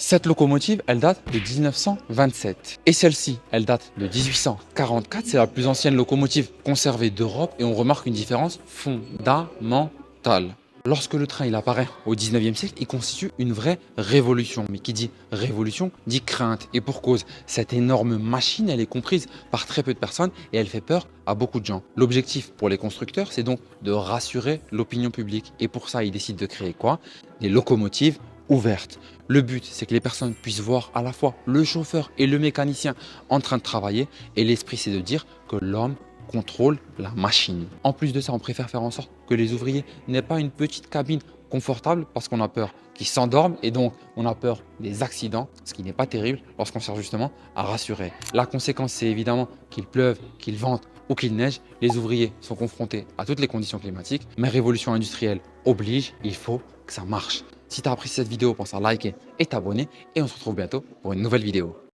Cette locomotive, elle date de 1927. Et celle-ci, elle date de 1844. C'est la plus ancienne locomotive conservée d'Europe et on remarque une différence fondamentale. Lorsque le train il apparaît au 19e siècle, il constitue une vraie révolution. Mais qui dit révolution dit crainte. Et pour cause, cette énorme machine, elle est comprise par très peu de personnes et elle fait peur à beaucoup de gens. L'objectif pour les constructeurs, c'est donc de rassurer l'opinion publique. Et pour ça, ils décident de créer quoi? Des locomotives ouvertes. Le but, c'est que les personnes puissent voir à la fois le chauffeur et le mécanicien en train de travailler. Et l'esprit, c'est de dire que l'homme contrôle la machine. En plus de ça, on préfère faire en sorte que les ouvriers n'aient pas une petite cabine confortable parce qu'on a peur qu'ils s'endorment et donc on a peur des accidents, ce qui n'est pas terrible lorsqu'on cherche justement à rassurer. La conséquence, c'est évidemment qu'il pleuve, qu'il vente ou qu'il neige. Les ouvriers sont confrontés à toutes les conditions climatiques, mais révolution industrielle oblige, il faut que ça marche. Si tu as apprécié cette vidéo, pense à liker et t'abonner et on se retrouve bientôt pour une nouvelle vidéo.